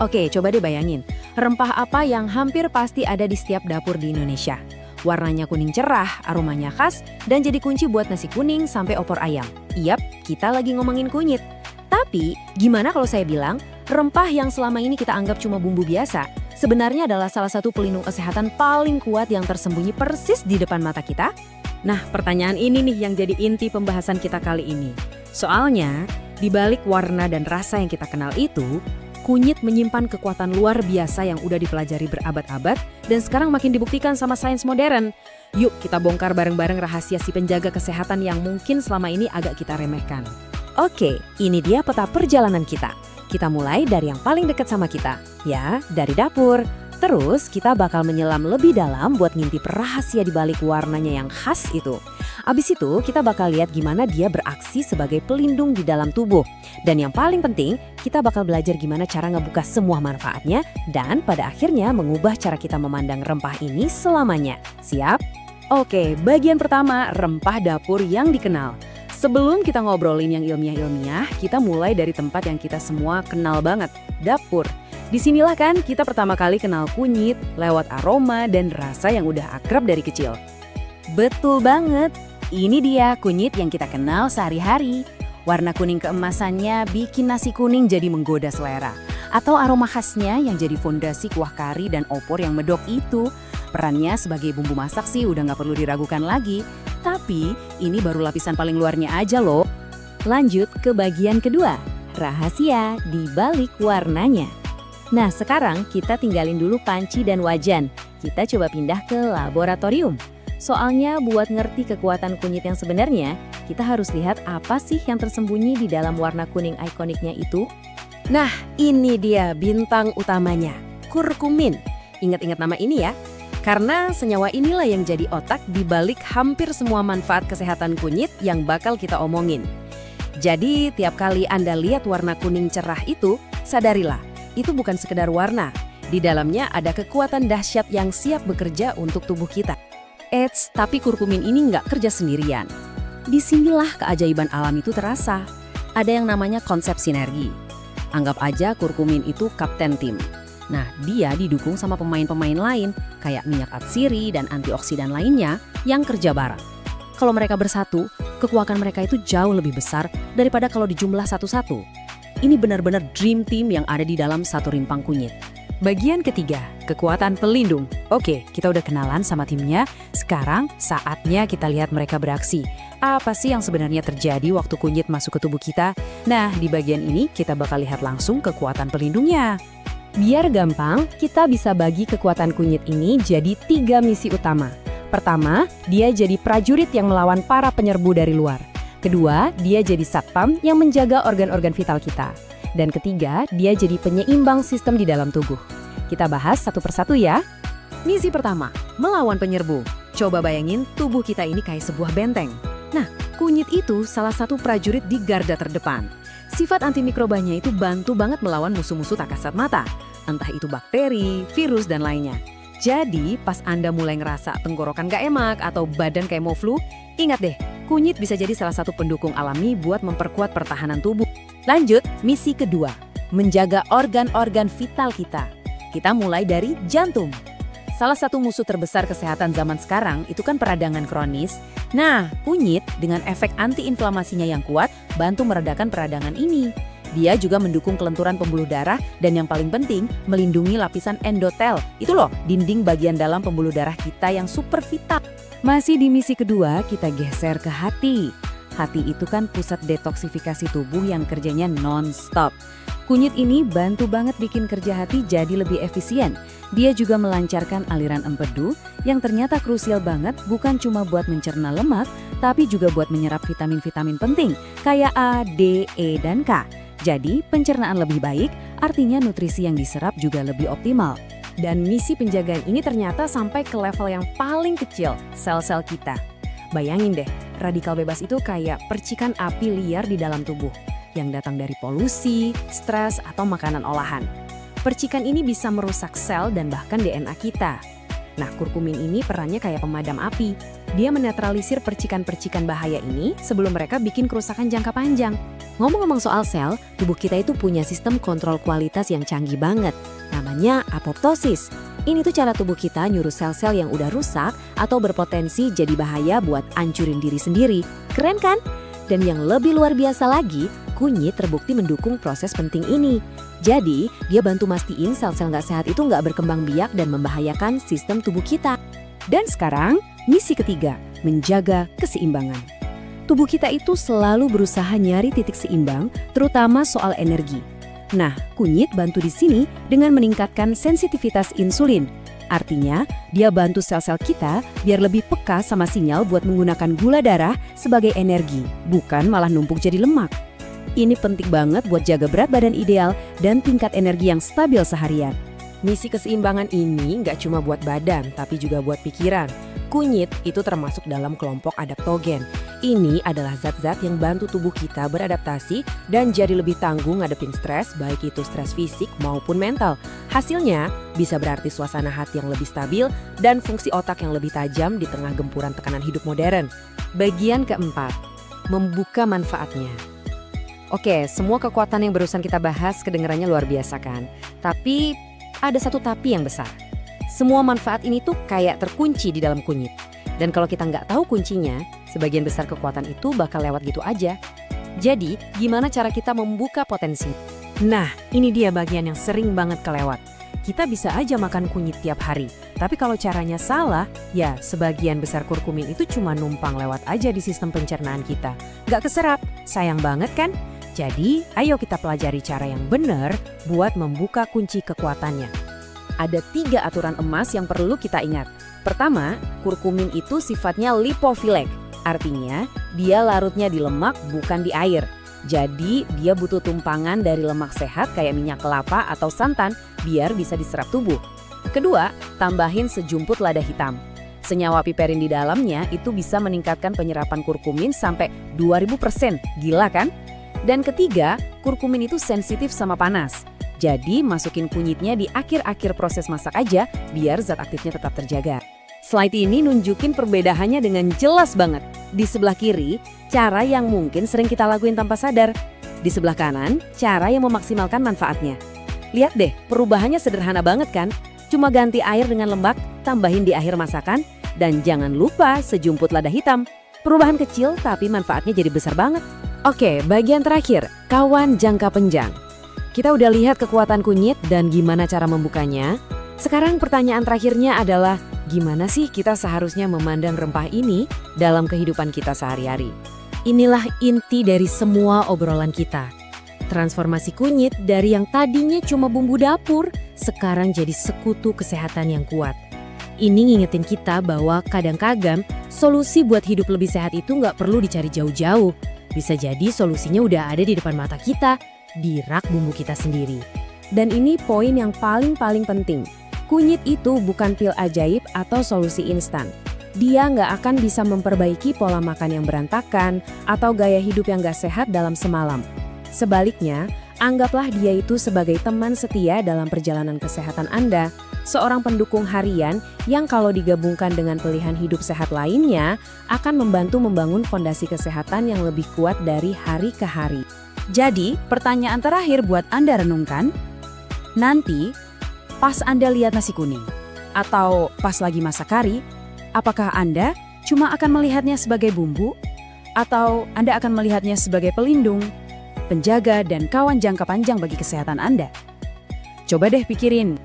Oke, coba deh bayangin. Rempah apa yang hampir pasti ada di setiap dapur di Indonesia? Warnanya kuning cerah, aromanya khas, dan jadi kunci buat nasi kuning sampai opor ayam. Iyap, kita lagi ngomongin kunyit. Tapi, gimana kalau saya bilang, rempah yang selama ini kita anggap cuma bumbu biasa, sebenarnya adalah salah satu pelindung kesehatan paling kuat yang tersembunyi persis di depan mata kita? Nah, pertanyaan ini nih yang jadi inti pembahasan kita kali ini. Soalnya, di balik warna dan rasa yang kita kenal itu, kunyit menyimpan kekuatan luar biasa yang udah dipelajari berabad-abad dan sekarang makin dibuktikan sama sains modern. Yuk kita bongkar bareng-bareng rahasia si penjaga kesehatan yang mungkin selama ini agak kita remehkan. Oke, ini dia peta perjalanan kita. Kita mulai dari yang paling dekat sama kita, ya, dari dapur. Terus kita bakal menyelam lebih dalam buat ngintip rahasia di balik warnanya yang khas itu. Abis itu kita bakal lihat gimana dia beraksi sebagai pelindung di dalam tubuh. Dan yang paling penting, kita bakal belajar gimana cara ngebuka semua manfaatnya dan pada akhirnya mengubah cara kita memandang rempah ini selamanya. Siap? Oke, bagian pertama, rempah dapur yang dikenal. Sebelum kita ngobrolin yang ilmiah-ilmiah, kita mulai dari tempat yang kita semua kenal banget, dapur. Disinilah kan kita pertama kali kenal kunyit lewat aroma dan rasa yang udah akrab dari kecil. Betul banget, ini dia kunyit yang kita kenal sehari-hari. Warna kuning keemasannya bikin nasi kuning jadi menggoda selera. Atau aroma khasnya yang jadi fondasi kuah kari dan opor yang medok itu. Perannya sebagai bumbu masak sih udah nggak perlu diragukan lagi. Tapi ini baru lapisan paling luarnya aja loh. Lanjut ke bagian kedua, rahasia di balik warnanya. Nah sekarang kita tinggalin dulu panci dan wajan. Kita coba pindah ke laboratorium. Soalnya buat ngerti kekuatan kunyit yang sebenarnya, kita harus lihat apa sih yang tersembunyi di dalam warna kuning ikoniknya itu. Nah ini dia bintang utamanya, kurkumin. Ingat-ingat nama ini ya. Karena senyawa inilah yang jadi otak di balik hampir semua manfaat kesehatan kunyit yang bakal kita omongin. Jadi tiap kali Anda lihat warna kuning cerah itu, sadarilah. Itu bukan sekedar warna. Di dalamnya ada kekuatan dahsyat yang siap bekerja untuk tubuh kita. Eits, tapi kurkumin ini nggak kerja sendirian. Disinilah keajaiban alam itu terasa. Ada yang namanya konsep sinergi. Anggap aja kurkumin itu kapten tim. Nah, dia didukung sama pemain-pemain lain, kayak minyak atsiri dan antioksidan lainnya yang kerja bareng. Kalau mereka bersatu, kekuatan mereka itu jauh lebih besar daripada kalau dijumlah satu-satu. Ini benar-benar dream team yang ada di dalam satu rimpang kunyit. Bagian ketiga, kekuatan pelindung. Oke, kita udah kenalan sama timnya. Sekarang saatnya kita lihat mereka beraksi. Apa sih yang sebenarnya terjadi waktu kunyit masuk ke tubuh kita? Nah, di bagian ini kita bakal lihat langsung kekuatan pelindungnya. Biar gampang, kita bisa bagi kekuatan kunyit ini jadi 3 misi utama. Pertama, dia jadi prajurit yang melawan para penyerbu dari luar. Kedua, dia jadi satpam yang menjaga organ-organ vital kita. Dan ketiga, dia jadi penyeimbang sistem di dalam tubuh. Kita bahas satu persatu ya. Misi pertama, melawan penyerbu. Coba bayangin tubuh kita ini kayak sebuah benteng. Nah, kunyit itu salah satu prajurit di garda terdepan. Sifat antimikrobanya itu bantu banget melawan musuh-musuh tak kasat mata. Entah itu bakteri, virus, dan lainnya. Jadi, pas Anda mulai ngerasa tenggorokan gak enak atau badan kayak mau flu, ingat deh, kunyit bisa jadi salah satu pendukung alami buat memperkuat pertahanan tubuh. Lanjut, misi kedua, menjaga organ-organ vital kita. Kita mulai dari jantung. Salah satu musuh terbesar kesehatan zaman sekarang itu kan peradangan kronis. Nah, kunyit dengan efek antiinflamasinya yang kuat bantu meredakan peradangan ini. Dia juga mendukung kelenturan pembuluh darah dan yang paling penting, melindungi lapisan endotel. Itu loh, dinding bagian dalam pembuluh darah kita yang super vital. Masih di misi kedua, kita geser ke hati. Hati itu kan pusat detoksifikasi tubuh yang kerjanya non-stop. Kunyit ini bantu banget bikin kerja hati jadi lebih efisien. Dia juga melancarkan aliran empedu yang ternyata krusial banget bukan cuma buat mencerna lemak, tapi juga buat menyerap vitamin-vitamin penting kayak A, D, E, dan K. Jadi pencernaan lebih baik, artinya nutrisi yang diserap juga lebih optimal. Dan misi penjagaan ini ternyata sampai ke level yang paling kecil, sel-sel kita. Bayangin deh, radikal bebas itu kayak percikan api liar di dalam tubuh, yang datang dari polusi, stres, atau makanan olahan. Percikan ini bisa merusak sel dan bahkan DNA kita. Nah, kurkumin ini perannya kayak pemadam api. Dia menetralisir percikan-percikan bahaya ini sebelum mereka bikin kerusakan jangka panjang. Ngomong-ngomong soal sel, tubuh kita itu punya sistem kontrol kualitas yang canggih banget. Namanya apoptosis. Ini tuh cara tubuh kita nyuruh sel-sel yang udah rusak atau berpotensi jadi bahaya buat ancurin diri sendiri. Keren kan? Dan yang lebih luar biasa lagi, kunyit terbukti mendukung proses penting ini. Jadi, dia bantu mastiin sel-sel nggak sehat itu nggak berkembang biak dan membahayakan sistem tubuh kita. Dan sekarang, misi ketiga, menjaga keseimbangan. Tubuh kita itu selalu berusaha nyari titik seimbang, terutama soal energi. Nah, kunyit bantu di sini dengan meningkatkan sensitivitas insulin. Artinya, dia bantu sel-sel kita biar lebih peka sama sinyal buat menggunakan gula darah sebagai energi, bukan malah numpuk jadi lemak. Ini penting banget buat jaga berat badan ideal dan tingkat energi yang stabil seharian. Misi keseimbangan ini nggak cuma buat badan, tapi juga buat pikiran. Kunyit itu termasuk dalam kelompok adaptogen. Ini adalah zat-zat yang bantu tubuh kita beradaptasi dan jadi lebih tangguh ngadepin stres, baik itu stres fisik maupun mental. Hasilnya bisa berarti suasana hati yang lebih stabil dan fungsi otak yang lebih tajam di tengah gempuran tekanan hidup modern. Bagian keempat, membuka manfaatnya. Oke, semua kekuatan yang barusan kita bahas kedengarannya luar biasa kan? Tapi ada satu tapi yang besar. Semua manfaat ini tuh kayak terkunci di dalam kunyit. Dan kalau kita nggak tahu kuncinya, sebagian besar kekuatan itu bakal lewat gitu aja. Jadi, gimana cara kita membuka potensi? Nah, ini dia bagian yang sering banget kelewat. Kita bisa aja makan kunyit tiap hari. Tapi kalau caranya salah, ya sebagian besar kurkumin itu cuma numpang lewat aja di sistem pencernaan kita. Nggak keserap, sayang banget kan? Jadi, ayo kita pelajari cara yang benar buat membuka kunci kekuatannya. Ada 3 aturan emas yang perlu kita ingat. Pertama, kurkumin itu sifatnya lipofilek. Artinya, dia larutnya di lemak bukan di air. Jadi, dia butuh tumpangan dari lemak sehat kayak minyak kelapa atau santan biar bisa diserap tubuh. Kedua, tambahin sejumput lada hitam. Senyawa piperin di dalamnya itu bisa meningkatkan penyerapan kurkumin sampai 2000%. Gila kan? Dan ketiga, kurkumin itu sensitif sama panas. Jadi masukin kunyitnya di akhir-akhir proses masak aja biar zat aktifnya tetap terjaga. Slide ini nunjukin perbedaannya dengan jelas banget. Di sebelah kiri, cara yang mungkin sering kita lakuin tanpa sadar. Di sebelah kanan, cara yang memaksimalkan manfaatnya. Lihat deh, perubahannya sederhana banget kan? Cuma ganti air dengan lembab, tambahin di akhir masakan, dan jangan lupa sejumput lada hitam. Perubahan kecil tapi manfaatnya jadi besar banget. Oke, bagian terakhir, kawan jangka panjang. Kita udah lihat kekuatan kunyit dan gimana cara membukanya. Sekarang pertanyaan terakhirnya adalah, gimana sih kita seharusnya memandang rempah ini dalam kehidupan kita sehari-hari? Inilah inti dari semua obrolan kita. Transformasi kunyit dari yang tadinya cuma bumbu dapur, sekarang jadi sekutu kesehatan yang kuat. Ini ngingetin kita bahwa kadang-kadang solusi buat hidup lebih sehat itu nggak perlu dicari jauh-jauh. Bisa jadi solusinya udah ada di depan mata kita, di rak bumbu kita sendiri. Dan ini poin yang paling penting. Kunyit itu bukan pil ajaib atau solusi instan. Dia nggak akan bisa memperbaiki pola makan yang berantakan atau gaya hidup yang nggak sehat dalam semalam. Sebaliknya, anggaplah dia itu sebagai teman setia dalam perjalanan kesehatan Anda, seorang pendukung harian yang kalau digabungkan dengan pilihan hidup sehat lainnya akan membantu membangun fondasi kesehatan yang lebih kuat dari hari ke hari. Jadi, pertanyaan terakhir buat Anda renungkan, nanti pas Anda lihat nasi kuning atau pas lagi masak kari, apakah Anda cuma akan melihatnya sebagai bumbu atau Anda akan melihatnya sebagai pelindung, penjaga dan kawan jangka panjang bagi kesehatan Anda? Coba deh pikirin.